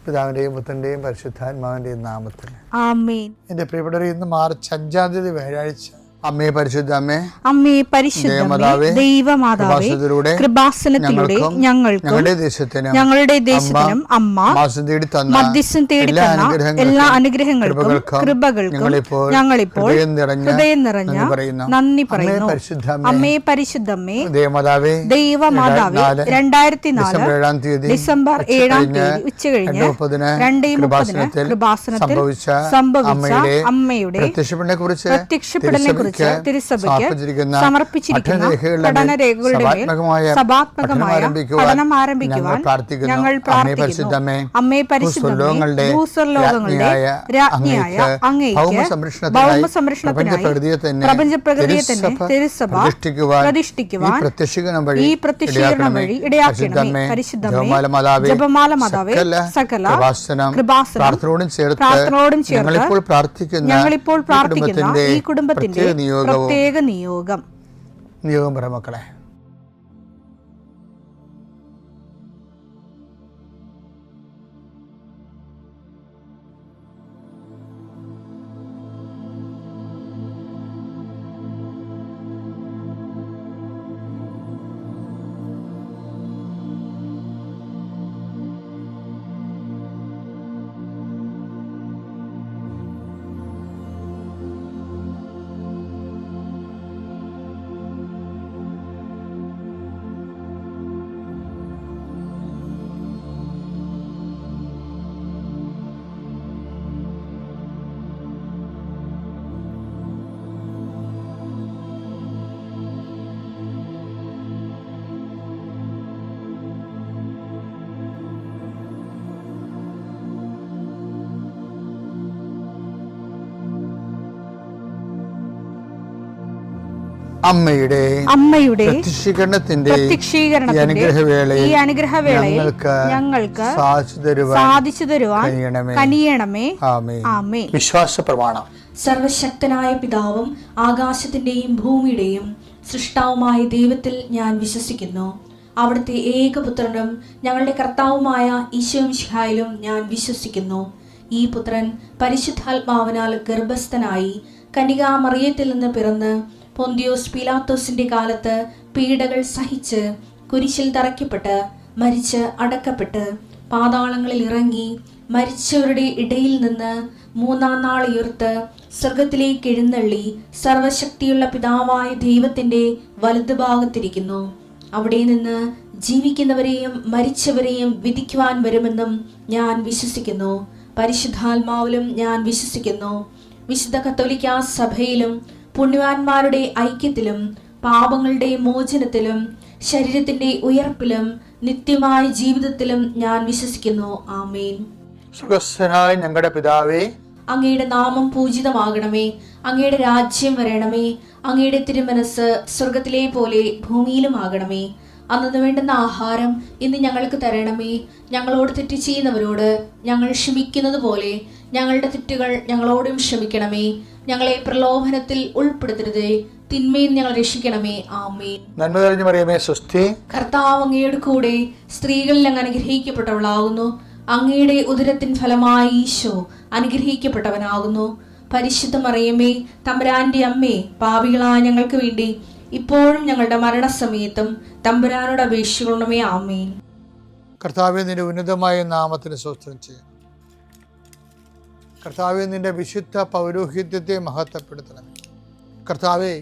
പിതാവിൻ്റെയും പുത്രൻ്റെയും പരിശുദ്ധാത്മാവിൻ്റെയും നാമത്തിൽ ആമേൻ. എൻ്റെ പ്രിയപ്പെട്ടവരെ, ഇന്ന് മാർച്ച് 5 വ്യാഴാഴ്ച. അമ്മേ പരിശുദ്ധ അമ്മേ, അമ്മേ പരിശുദ്ധമേ, ദൈവമാതാവേ, കൃപാസനത്തിലൂടെ ഞങ്ങൾക്കും ഞങ്ങളുടെ ദേശത്തിനും അമ്മ മധ്യസ്ഥം തേടി തന്ന എല്ലാ അനുഗ്രഹങ്ങൾക്കും കൃപകൾക്കും ഞങ്ങളിപ്പോൾ ഹൃദയം നിറഞ്ഞ നന്ദി പറയുന്നു. അമ്മേ പരിശുദ്ധമേ, ദൈവമാതാവേ, 2004 ഡിസംബർ 7 ഉച്ചകഴിഞ്ഞ് 2:30 കൃപാസനത്തിൽ സംഭവിച്ച അമ്മയുടെ പ്രത്യക്ഷപ്പെടലിനെ കുറിച്ച് തിരുസഭയ്ക്ക് സമർപ്പിച്ചിരിക്കുന്ന പഠനരേഖകളുടെ മേൽ സഭാത്മകമായ പഠനം ആരംഭിക്കുവാൻ ഞങ്ങൾ പ്രാർത്ഥിക്കുന്നു. അമ്മേ പരിശുദ്ധമേ, ഭൂസ്വർലോകങ്ങളുടെ രാജ്ഞിയായ അങ്ങേയ്ക്ക് ഭൗമസംരക്ഷണത്തിനായി പ്രപഞ്ചപ്രകൃതിയെ തന്നെ തിരുസഭ പ്രതിഷ്ഠിക്കുവാൻ ഈ പ്രത്യക്ഷീകരണം വഴി ഇടയാക്കണമേ. പരിശുദ്ധമേ, ജപമാല മാതാവേ, സകല കൃപാസനം പ്രാർത്ഥനയോടും ചേർത്ത് ഞങ്ങളിപ്പോൾ പ്രാർത്ഥിക്കുന്ന ഈ കുടുംബത്തിന്റെ പ്രത്യേക നിയോഗം പറ മക്കളെ. അമ്മയുടെ പ്രത്യക്ഷീകരണത്തിന്റെ ഈ അനുഗ്രഹവേളയിൽ ഞങ്ങൾക്ക് സാധിച്ചു തരുവാൻ കനിയണമേ. ആമേൻ. വിശ്വാസ പ്രമാണം. സർവശക്തനായ പിതാവും ആകാശത്തിന്റെയും ഭൂമിയുടെയും സൃഷ്ടാവുമായ ദൈവത്തിൽ ഞാൻ വിശ്വസിക്കുന്നു. അവിടുത്തെ ഏകപുത്രനും ഞങ്ങളുടെ കർത്താവുമായ ഈശോമിശിഹായിലും ഞാൻ വിശ്വസിക്കുന്നു. ഈ പുത്രൻ പരിശുദ്ധാത്മാവിനാൽ ഗർഭസ്ഥനായി കന്യകാമറിയത്തിൽ നിന്ന് പിറന്ന് പൊന്തിയോസ് പീലാത്തോസിന്റെ കാലത്ത് പീഡകൾ സഹിച്ച് കുരിശിൽ തറയ്ക്കപ്പെട്ട് മരിച്ച് അടക്കപ്പെട്ട് പാതാളങ്ങളിൽ ഇറങ്ങി മരിച്ചവരുടെ ഇടയിൽ നിന്ന് 3-ാം നാൾ ഉയർത്ത് സ്വർഗത്തിലേക്ക് എഴുന്നള്ളി സർവശക്തിയുള്ള പിതാവായ ദൈവത്തിന്റെ വലതുഭാഗത്തിരിക്കുന്നു. അവിടെ നിന്ന് ജീവിക്കുന്നവരെയും മരിച്ചവരെയും വിധിക്കുവാൻ വരുമെന്നും ഞാൻ വിശ്വസിക്കുന്നു. പരിശുദ്ധാത്മാവിലും ഞാൻ വിശ്വസിക്കുന്നു. വിശുദ്ധ കത്തോലിക്കാ സഭയിലും പുണ്യവാന്മാരുടെ ഐക്യത്തിലും പാപങ്ങളുടെ മോചനത്തിലും ശരീരത്തിന്റെ ഉയർപ്പിലും നിത്യമായ ജീവിതത്തിലും ഞാൻ വിശ്വസിക്കുന്നു. ആമേൻ. സുഖസ്ഥനായ ഞങ്ങളുടെ പിതാവേ, അങ്ങയുടെ നാമം പൂജിതമാകണമേ. അങ്ങയുടെ രാജ്യം വരണമേ. അങ്ങയുടെ തിരുമനസ് സ്വർഗത്തിലെ പോലെ ഭൂമിയിലും ആകണമേ. അന്നു വേണ്ടുന്ന ആഹാരം ഇന്ന് ഞങ്ങൾക്ക് തരണമേ. ഞങ്ങളോട് തെറ്റ് ചെയ്യുന്നവരോട് ഞങ്ങൾ ക്ഷമിക്കുന്നത് പോലെ ഞങ്ങളുടെ തെറ്റുകൾ ഞങ്ങളോടും ക്ഷമിക്കണമേ. ഞങ്ങളെ പ്രലോഭനത്തിൽ ഉൾപ്പെടുത്തരുതേ, തിന്മയിൽ ഞങ്ങൾ രക്ഷിക്കണമേ. ആമേൻ. നന്മ നിറഞ്ഞ മറിയമേ, സ്വസ്തി. കർത്താവ് അങ്ങയുടെ കൂടെ സ്ത്രീകളിൽ അങ്ങ് അനുഗ്രഹിക്കപ്പെട്ടവളാകുന്നു. അങ്ങയുടെ ഉദരത്തിൻ ഫലമായി ഈശോ അനുഗ്രഹിക്കപ്പെട്ടവനാകുന്നു. പരിശുദ്ധ മറിയമേ, തമ്പുരാന്റെ അമ്മേ, പാപികളായ ഞങ്ങൾക്ക് വേണ്ടി ഇപ്പോഴും ഞങ്ങളുടെ മരണസമയത്തും തമ്പുരാനോട് അപേക്ഷിക്കണമേ. ആമേൻ. കർത്താവേ, നിന്റെ ഉന്നതമായ നാമത്തിന് സ്തോത്രം ചെയ്യാം. കർത്താവേ, നിന്റെ വിശുദ്ധ പൗരോഹിത്യത്തെ മഹത്വപ്പെടുത്തണമേ. കർത്താവേ,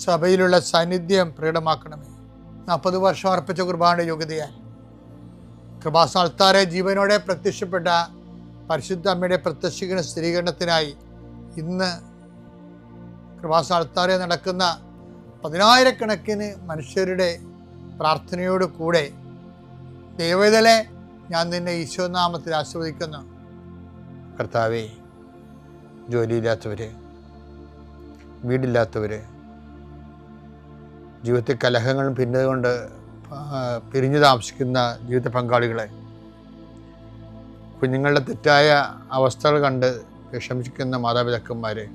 സഭയിലുള്ള സാന്നിധ്യം പ്രകടമാക്കണമേ. 40 വർഷം അർപ്പിച്ച കുർബാനയുടെ യോഗ്യതയാൽ കൃപാസ്ഥാനത്താരെ ജീവനോടെ പ്രത്യക്ഷപ്പെട്ട പരിശുദ്ധ അമ്മയുടെ പ്രത്യക്ഷീകരണ സ്ഥിരീകരണത്തിനായി ഇന്ന് കൃപാസ്ഥാനത്താരെ നടക്കുന്ന 10,000-കണക്കിന് മനുഷ്യരുടെ പ്രാർത്ഥനയോട് കൂടെ ദൈവവേദലെ ഞാൻ നിന്നെ ഈശോനാമത്തിൽ ആസ്വദിക്കുന്നു. കർത്താവേ, ജോലിയില്ലാത്തവർ, വീടില്ലാത്തവർ, ജീവിതത്തിൽ കലഹങ്ങളും ഭിന്നത പിരിഞ്ഞു താമസിക്കുന്ന ജീവിത പങ്കാളികളെ, കുഞ്ഞുങ്ങളുടെ തെറ്റായ അവസ്ഥകൾ കണ്ട് വിഷമിക്കുന്ന മാതാപിതാക്കന്മാരെ,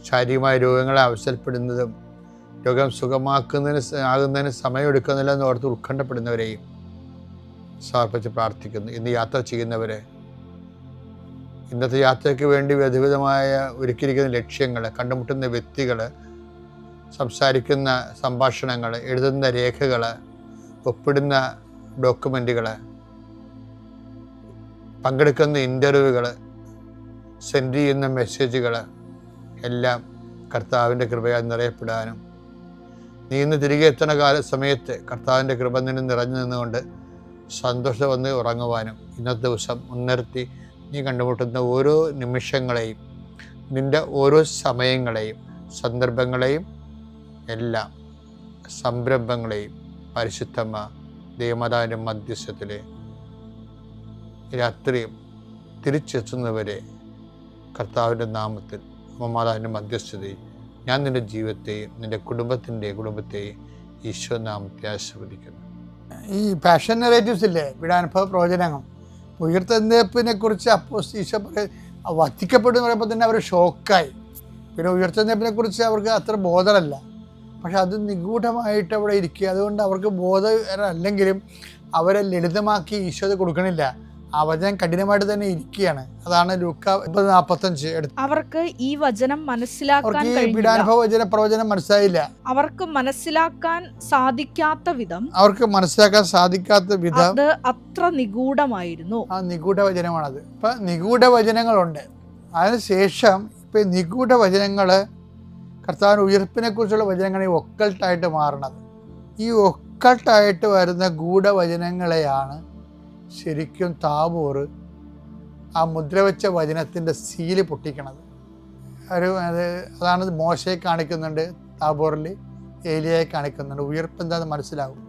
ശാരീരികമായ രോഗങ്ങളെ അവസരപ്പെടുന്നതും രോഗം സുഖമാക്കുന്നതിന് സമയമെടുക്കുന്നില്ലെന്ന് ഓർത്ത് ഉത്കണ്ഠപ്പെടുന്നവരെയും സമർപ്പിച്ച് പ്രാർത്ഥിക്കുന്നു. ഇന്ന് യാത്ര ചെയ്യുന്നവരെ, ഇന്നത്തെ യാത്രയ്ക്ക് വേണ്ടി വിധവിധമായ ഒരുക്കിയിരിക്കുന്ന ലക്ഷ്യങ്ങൾ, കണ്ടുമുട്ടുന്ന വ്യക്തികൾ, സംസാരിക്കുന്ന സംഭാഷണങ്ങൾ, എഴുതുന്ന രേഖകൾ, ഒപ്പിടുന്ന ഡോക്യുമെൻറ്റുകൾ, പങ്കെടുക്കുന്ന ഇൻ്റർവ്യൂകൾ, സെൻഡ് ചെയ്യുന്ന മെസ്സേജുകൾ എല്ലാം കർത്താവിൻ്റെ കൃപയാൽ നിറയപ്പെടാനും, നീ ഇന്ന് തിരികെ എത്തുന്ന സമയത്ത് കർത്താവിൻ്റെ കൃപ നിന്നെ നിറഞ്ഞു നിന്നുകൊണ്ട് സന്തോഷം വന്ന് ഉറങ്ങുവാനും, ഇന്നത്തെ ദിവസം മുൻനിർത്തി നീ കണ്ടുമുട്ടുന്ന ഓരോ നിമിഷങ്ങളെയും, നിൻ്റെ ഓരോ സമയങ്ങളെയും, സന്ദർഭങ്ങളെയും, എല്ലാം സംരംഭങ്ങളെയും പരിശുദ്ധമ്മ ദൈവമാതാവിൻ്റെ മധ്യസ്ഥത്തിൽ രാത്രിയും തിരിച്ചെത്തുന്നവരെ കർത്താവിൻ്റെ നാമത്തിൽ അമ്മമാതാവിൻ്റെ മധ്യസ്ഥതയും ഞാൻ നിൻ്റെ ജീവിതത്തെയും നിൻ്റെ കുടുംബത്തെയും ഈശോ നാമത്തെ ആശീർവദിക്കുന്നു. ഈ പാഷൻ നെറേറ്റീവ്സ് ഇല്ലേ, പീഡാനുഭവ പ്രവചനങ്ങൾ, ഉയർത്തെഴുന്നേൽപ്പിനെ കുറിച്ച് ഈശോ വധിക്കപ്പെടുമെന്ന് പറയുമ്പോൾ തന്നെ അവർ ഷോക്കായി. പിന്നെ ഉയർത്തെഴുന്നേൽപ്പിനെ കുറിച്ച് അവർക്ക് അത്ര ബോധമല്ല, പക്ഷെ അത് നിഗൂഢമായിട്ട് അവിടെ ഇരിക്കുക. അതുകൊണ്ട് അവർക്ക് ബോധമല്ലെങ്കിലും അവരെ ലളിതമാക്കി ഈശോ അത് കൊടുക്കണില്ല. ആ വചനം കഠിനമായിട്ട് തന്നെ ഇരിക്കുകയാണ്. അതാണ് ലൂക്ക 45 അവർക്ക് ഈ വചനം മനസ്സിലാക്കാൻ പീഡാനുഭവ പ്രവചനം മനസ്സിലായില്ല. അവർക്ക് മനസ്സിലാക്കാൻ സാധിക്കാത്ത വിധം അത് അത്ര നിഗൂഢമായിരുന്നു. ആ നിഗൂഢ വചനമാണത്. ഇപ്പൊ നിഗൂഢ വചനങ്ങളുണ്ട്. അതിനുശേഷം ഇപ്പൊ നിഗൂഢ വചനങ്ങള് കർത്താവിന്റെ ഉയർപ്പിനെ കുറിച്ചുള്ള വചനങ്ങൾ ഈ ഒക്കൾട്ടായിട്ട് മാറണത്. ഈ ഒക്കൾട്ടായിട്ട് വരുന്ന ഗൂഢവചനങ്ങളെയാണ് ശരിക്കും താബോർ ആ മുദ്രവെച്ച വചനത്തിൻ്റെ സീല് പൊട്ടിക്കണത്. അതാണ് മോശയെ കാണിക്കുന്നുണ്ട്, താബോറിൽ ഏലിയയെ കാണിക്കുന്നുണ്ട്. ഉയർപ്പ് എന്താണെന്ന് മനസ്സിലാവും.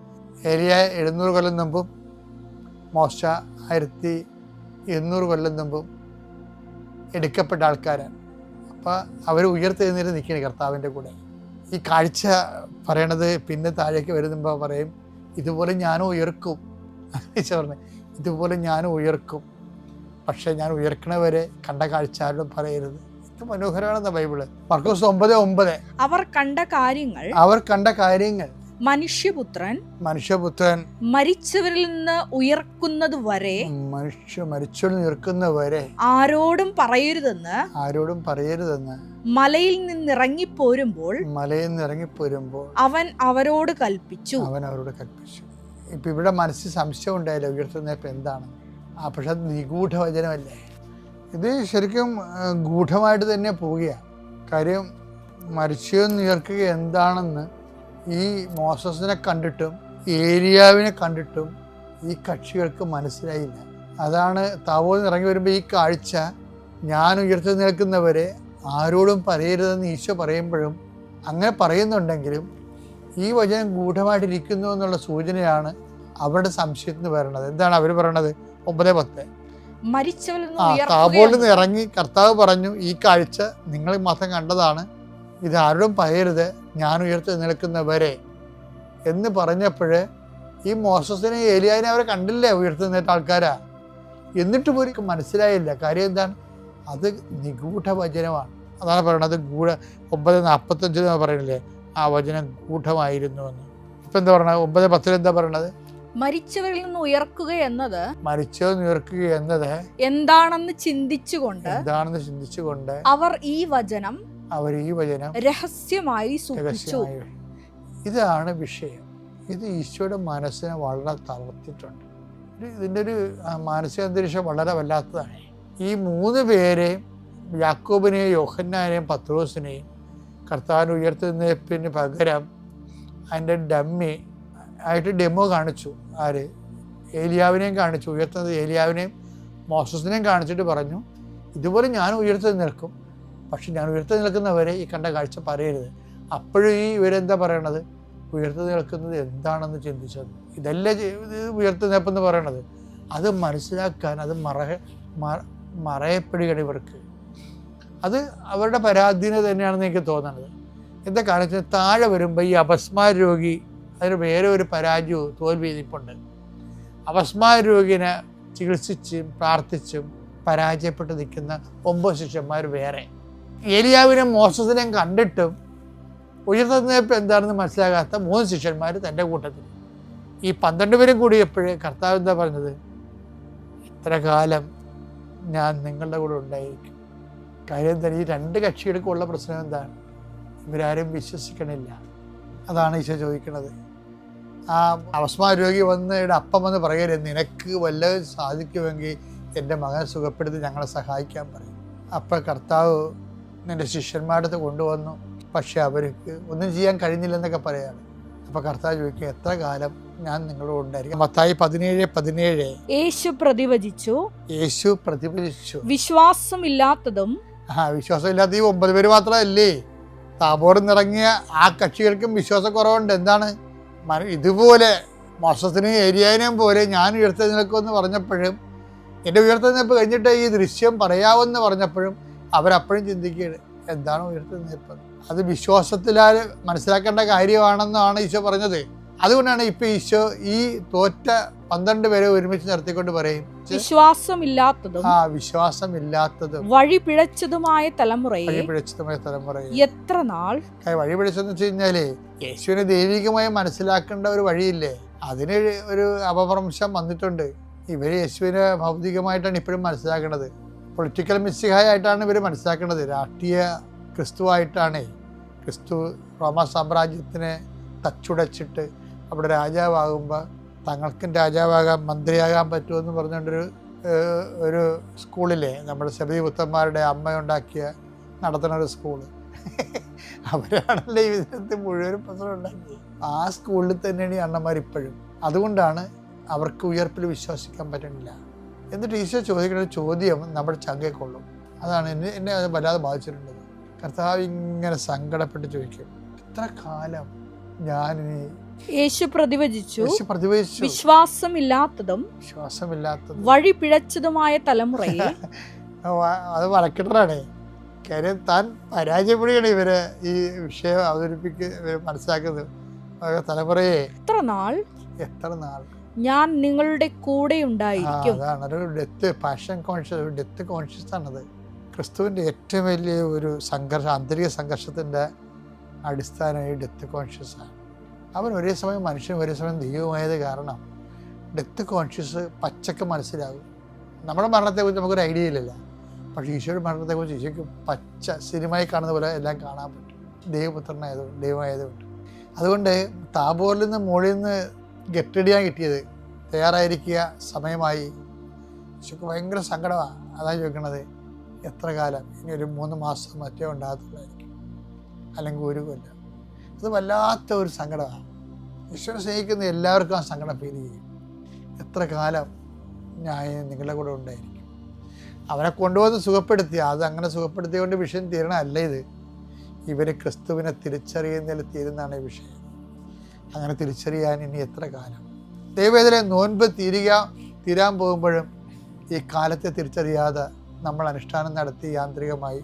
ഏലിയ 700 കൊല്ലം മുമ്പും മോശ 1200 കൊല്ലം മുമ്പും എടുക്കപ്പെട്ട ആൾക്കാരാണ്. അപ്പോൾ അവർ ഉയർത്തെഴുന്നേറ്റ് നിൽക്കുകയാണ് കർത്താവിൻ്റെ കൂടെ. ഈ കാഴ്ച പറയണത് പിന്നെ താഴേക്ക് വരുമ്പോൾ പറയും, ഇതുപോലെ ഞാനും ഉയർക്കും. പറഞ്ഞു, ഇതുപോലെ ഞാനും ഉയർക്കും, പക്ഷെ ഞാൻ ഉയർക്കണവരെ കണ്ട കാഴ്ച ആരോടും പറയരുത്. ഇത് മനോഹരമാണെന്ന ബൈബിള്. മർക്കോസ് 9:9 അവർ കണ്ട കാര്യങ്ങൾ മനുഷ്യപുത്രൻ മരിച്ചവരിൽ നിന്ന് ഉയർക്കുന്നത് വരെ ഉയർക്കുന്നവരെ ആരോടും പറയരുതെന്ന് മലയിൽ നിന്നിറങ്ങിപ്പോരുമ്പോൾ അവൻ അവരോട് കൽപ്പിച്ചു. ഇപ്പൊ ഇവിടെ മനസ്സിൽ സംശയം ഉണ്ടായില്ല ഉയർത്തുന്നേപ്പ് എന്താണ്. പക്ഷെ അത് നിഗൂഢ വചനമല്ലേ. ഇത് ശരിക്കും ഗൂഢമായിട്ട് തന്നെ പോവുകയാണ്. കാര്യം മരിച്ചെന്ന് ഉയർക്കുക എന്താണെന്ന് ഈ മോസസിനെ കണ്ടിട്ടും ഏലിയാവിനെ കണ്ടിട്ടും ഈ കക്ഷികൾക്ക് മനസ്സിലായില്ല. അതാണ് താബോറിൽ നിന്ന് ഇറങ്ങി വരുമ്പോൾ ഈ കാഴ്ച, ഞാൻ ഉയർത്തി നിൽക്കുന്നവരെ ആരോടും പറയരുതെന്ന് ഈശോ പറയുമ്പോഴും അങ്ങനെ പറയുന്നുണ്ടെങ്കിലും ഈ വചനം ഗൂഢമായിട്ടിരിക്കുന്നു എന്നുള്ള സൂചനയാണ് അവരുടെ സംശയത്തിന് വരണത്. എന്താണ് അവർ പറയണത്? 9:10 താബോറിൽ നിന്ന് ഇറങ്ങി കർത്താവ് പറഞ്ഞു, ഈ കാഴ്ച നിങ്ങൾ മാത്രം കണ്ടതാണ്, ഇത് ആരോടും പറയരുത്, ഞാൻ ഉയർത്തി നിൽക്കുന്നവരെ എന്ന് പറഞ്ഞപ്പോൾ ഈ മോസസിനെ ഏലിയാവിനെ അവരെ കണ്ടില്ലേ ഉയർത്തി നിന്നിട്ട ആൾക്കാരാ. എന്നിട്ട് പോലും മനസ്സിലായില്ല. കാര്യം എന്താണ്? അത് നിഗൂഢ വചനമാണ്. അതാണ് പറയണത്. 9:45 പറയണില്ലേ, ആ വചനം ഗൂഢമായിരുന്നു എന്ന്. ഇപ്പൊ എന്താ പറയണത്? 9:10 എന്താ പറയണത്? മരിച്ചവരിൽ നിന്ന് ഉയർക്കുക എന്നത് എന്താണെന്ന് ചിന്തിച്ചുകൊണ്ട് അവർ ഈ വചനം രഹസ്യമായി സൂക്ഷിച്ചു. ഇതാണ് വിഷയം. ഇത് ഈശോയുടെ മനസ്സിനെ വളരെ തളർത്തിയിട്ടുണ്ട്. ഇതിൻ്റെ ഒരു മാനസിക അന്തരീക്ഷം വളരെ വല്ലാത്തതാണ്. ഈ 3 പേരെയും, യാക്കോബിനെയും യോഹന്നാനെയും പത്രോസിനെയും കർത്താവിന് ഉയർത്തുന്നതിന് പകരം അതിൻ്റെ ഡമ്മി ആയിട്ട് ഡെമോ കാണിച്ചു. ആര്? ഏലിയാവിനെയും കാണിച്ചു. ഉയർത്തുന്നത് ഏലിയാവിനെയും മോസസിനെയും കാണിച്ചിട്ട് പറഞ്ഞു, ഇതുപോലെ ഞാൻ ഉയർത്തി നിൽക്കും, പക്ഷെ ഞാൻ ഉയർത്തി നിൽക്കുന്നവരെ ഈ കണ്ട കാഴ്ച പറയരുത്. അപ്പോഴും ഈ ഇവരെന്താ പറയണത്? ഉയർത്തി നിൽക്കുന്നത് എന്താണെന്ന് ചിന്തിച്ചത്. ഇതല്ലേ ഉയർത്തി നിൽപ്പെന്ന് പറയണത്. അത് മനസ്സിലാക്കാൻ അത് മറയപ്പെടുകയാണ് ഇവർക്ക്. അത് അവരുടെ പരാധീനത തന്നെയാണെന്ന് എനിക്ക് തോന്നുന്നത്. എന്താ കാണിച്ചത്? താഴെ വരുമ്പോൾ ഈ അപസ്മാര രോഗി, അതിന് വേറെ ഒരു പരാജയവും തോൽവി നിൽപ്പുണ്ട്. അപസ്മാര രോഗിനെ ചികിത്സിച്ചും പ്രാർത്ഥിച്ചും പരാജയപ്പെട്ട് നിൽക്കുന്ന 9 ശിഷ്യന്മാർ വേറെ. ഏലിയാവിനെയും മോസസിനെയും കണ്ടിട്ടും ഉയർത്തുന്നതിപ്പോൾ എന്താണെന്ന് മനസ്സിലാകാത്ത 3 ശിഷ്യന്മാർ തൻ്റെ കൂട്ടത്തിൽ. ഈ 12 പേരും കൂടിയപ്പോഴേ കർത്താവ് എന്താ പറഞ്ഞത്? ഇത്ര കാലം ഞാൻ നിങ്ങളുടെ കൂടെ ഉണ്ടായിരിക്കും. കാര്യം എന്താ? ഈ 2 കക്ഷികൾക്കുള്ള പ്രശ്നം എന്താണ്? ഇവരാരും വിശ്വസിക്കണില്ല. അതാണ് ഈശോ ചോദിക്കുന്നത്. ആ അവസ്മാ രോഗി വന്ന് അപ്പം വന്ന് പറയരുത്, നിനക്ക് വല്ലതും സാധിക്കുമെങ്കിൽ എൻ്റെ മകനെ സുഖപ്പെടുത്തി ഞങ്ങളെ സഹായിക്കാൻ പറയും. അപ്പോൾ കർത്താവ് നിൻ്റെ ശിഷ്യന്മാരുടെ അടുത്ത് കൊണ്ടുവന്നു, പക്ഷെ അവർക്ക് ഒന്നും ചെയ്യാൻ കഴിഞ്ഞില്ലെന്നൊക്കെ പറയാണ്. അപ്പോൾ കർത്താവ് ചോദിക്കും, എത്ര കാലം ഞാൻ നിങ്ങളോട് ഉണ്ടായിരിക്കും? മത്തായി 17:17 യേശു പ്രതിവചിച്ചു, വിശ്വാസമില്ലാത്തതും വിശ്വാസമില്ലാത്ത ഈ 9 പേര് മാത്രമല്ലേ, താബോറിൽ നിന്നിറങ്ങിയ ആ കക്ഷികൾക്കും വിശ്വാസക്കുറവുണ്ട്. എന്താണ്? ഇതുപോലെ മോശത്തിനും ഏരിയാനും പോലെ ഞാൻ ഉയർത്തെഴുന്നേൽക്കുമെന്ന് പറഞ്ഞപ്പോഴും, എൻ്റെ ഉയർത്തെഴുന്നേൽപ്പ് കഴിഞ്ഞിട്ട് ഈ ദൃശ്യം പറയാമെന്ന് പറഞ്ഞപ്പോഴും അവരപ്പോഴും ചിന്തിക്കുകയാണ്, എന്താണ് ഉയർത്തെഴുന്നേൽപ്പ്? അത് വിശ്വാസത്തിലാൽ മനസ്സിലാക്കേണ്ട കാര്യമാണെന്നാണ് ഈശോ പറഞ്ഞത്. അതുകൊണ്ടാണ് ഇപ്പൊ ഈശോ ഈ തോറ്റ 12 പേരെ ഒരുമിച്ച് നിർത്തിക്കൊണ്ട് പറയും, വിശ്വാസമില്ലാത്തതും വഴി പിഴച്ചതുമായ തലമുറയെ എത്ര നാൾ. വഴി പിഴച്ചെന്ന് വെച്ച് കഴിഞ്ഞാല് യേശുവിനെ ദൈവികമായി മനസ്സിലാക്കേണ്ട ഒരു വഴിയില്ലേ, അതിന് ഒരു അപഭ്രംശം വന്നിട്ടുണ്ട്. ഇവര് യേശുവിനെ ഭൗതികമായിട്ടാണ് ഇപ്പോഴും മനസ്സിലാക്കുന്നത്. പൊളിറ്റിക്കൽ മിസ്സിഹായിട്ടാണ് ഇവർ മനസ്സിലാക്കുന്നത്. രാഷ്ട്രീയ ക്രിസ്തുവായിട്ടാണ്. ക്രിസ്തു റോമ സാമ്രാജ്യത്തിനെ തച്ചുടച്ചിട്ട് അവിടെ രാജാവാകുമ്പോൾ തങ്ങൾക്കും രാജാവാകാൻ മന്ത്രിയാകാൻ പറ്റുമെന്ന് പറഞ്ഞുകൊണ്ടൊരു ഒരു സ്കൂളിലെ നമ്മുടെ സബരി പുത്രന്മാരുടെ അമ്മയുണ്ടാക്കിയ നടത്തുന്ന ഒരു സ്കൂള്, അവരാണല്ലേ ഈ വിധത്തിൽ മുഴുവൻ പ്രശ്നം ഉണ്ടാക്കിയത്. ആ സ്കൂളിൽ തന്നെയാണ് ഈ അണ്ണന്മാർ ഇപ്പോഴും. അതുകൊണ്ടാണ് അവർക്ക് ഉയർപ്പിൽ വിശ്വസിക്കാൻ പറ്റുന്നില്ല. എന്നിട്ട് ഈശോ ചോദിക്കുന്ന ഒരു ചോദ്യം നമ്മുടെ ചങ്കയിൽ കൊള്ളും. അതാണ് എന്നെ അത് വല്ലാതെ ബാധിച്ചിട്ടുള്ളത്. കർത്താവ് ഇങ്ങനെ സങ്കടപ്പെട്ട് ചോദിക്കും, എത്ര കാലം ഞാനിനി. യേശു പ്രതിവചിച്ചു, വിശ്വാസമില്ലാത്തതും വഴി പിഴച്ചതുമായ തലമുറയെ. അത് വരക്കിട്ടറാണ്. കാര്യം താൻ പരാജയപ്പെടുകയാണ് ഇവരെ ഈ വിഷയം മനസ്സിലാക്കുന്നത്. തലമുറയെ എത്ര നാൾ ഞാൻ നിങ്ങളുടെ കൂടെ ഉണ്ടായിരിക്കും. അതാണ് ഒരു പാഷൻ കോൺഷ്യസ്, ഒരു ഡെത്ത് കോൺഷ്യസ് ആണത്. ക്രിസ്തുവിൻ്റെ ഏറ്റവും വലിയ ഒരു ആന്തരിക സംഘർഷത്തിൻ്റെ അടിസ്ഥാനം ഈ ഡെത്ത് കോൺഷ്യസ് ആണ്. അവൻ ഒരേ സമയം മനുഷ്യനും ഒരേ സമയം ദൈവമായത് കാരണം ഡെത്ത് കോൺഷ്യസ് പച്ചക്ക് മനസ്സിലാകും. നമ്മുടെ മരണത്തെക്കുറിച്ച് നമുക്കൊരു ഐഡിയ ഇല്ലല്ലോ, പക്ഷേ ഈശോയുടെ മരണത്തെക്കുറിച്ച് ഈശോയ്ക്ക് പച്ച സിനിമയിൽ കാണുന്ന പോലെ എല്ലാം കാണാൻ പറ്റും, ദൈവമായതുകൊണ്ട്. അതുകൊണ്ട് താബോറിൽ നിന്ന് മുകളിൽ നിന്ന് ഗെറ്റടിയാൻ കിട്ടിയത്, തയ്യാറായിരിക്കുക, സമയമായി. ഈശോയ്ക്ക് ഭയങ്കര സങ്കടമാണ്. അതാണ് ചോദിക്കണത്, എത്ര കാലം? ഇനി ഒരു 3 മാസം മറ്റേ ഉണ്ടാകത്തുള്ളായിരിക്കും, അല്ലെങ്കിൽ 1 കൊല്ലം. അത് വല്ലാത്ത ഒരു സങ്കടമാണ്. ഈശോനെ സ്നേഹിക്കുന്ന എല്ലാവർക്കും ആ സങ്കടം ഫീൽ ചെയ്യും. എത്ര കാലം ഞാൻ നിങ്ങളുടെ കൂടെ ഉണ്ടായിരിക്കും? അവനെ കൊണ്ടുവന്ന് സുഖപ്പെടുത്തി, അത് അങ്ങനെ സുഖപ്പെടുത്തിയതുകൊണ്ട് വിഷയം തീരണമല്ല ഇത്. ഇവർ ക്രിസ്തുവിനെ തിരിച്ചറിയുന്നതിൽ തീരുന്നതാണ് ഈ വിഷയം. അങ്ങനെ തിരിച്ചറിയാൻ ഇനി എത്ര കാലം? ദൈവവേദന നോൻപ് തീരാൻ പോകുമ്പോഴും ഈ കാലത്തെ തിരിച്ചറിയാതെ നമ്മൾ അനുഷ്ഠാനം നടത്തി യാന്ത്രികമായി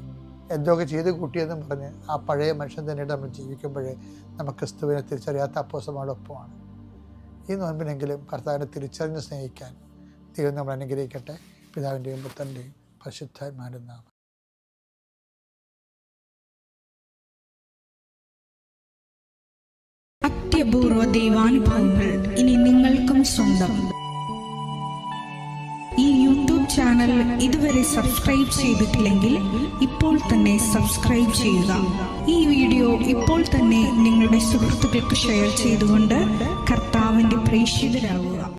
എന്തൊക്കെ ചെയ്ത് കൂട്ടിയെന്നും പറഞ്ഞ് ആ പഴയ മനുഷ്യൻ തന്നെയായിട്ട് നമ്മൾ ജീവിക്കുമ്പോൾ നമുക്ക് ക്രിസ്തുവിനെ തിരിച്ചറിയാത്ത അപ്പോസ്തലന്മാരോടൊപ്പമാണ്. ഈ നോൻപിനെങ്കിലും കർത്താവിനെ തിരിച്ചറിഞ്ഞ് സ്നേഹിക്കാൻ ദൈവം നമ്മൾ അനുഗ്രഹിക്കട്ടെ. പിതാവിൻ്റെയും പുത്രൻ്റെയും പരിശുദ്ധാത്മാവിൻ്റെയും നാമത്തിൽ. അത്യപൂർവ ദൈവാനുഭവങ്ങൾ ഇനി നിങ്ങൾക്കും സ്വന്തം. ഈ യൂട്യൂബ് ചാനൽ ഇതുവരെ സബ്സ്ക്രൈബ് ചെയ്തിട്ടില്ലെങ്കിൽ ഇപ്പോൾ തന്നെ സബ്സ്ക്രൈബ് ചെയ്യുക. ഈ വീഡിയോ ഇപ്പോൾ തന്നെ നിങ്ങളുടെ സുഹൃത്തുക്കൾക്ക് ഷെയർ ചെയ്തുകൊണ്ട് കർത്താവിൻ്റെ പ്രേക്ഷിതരാകുക.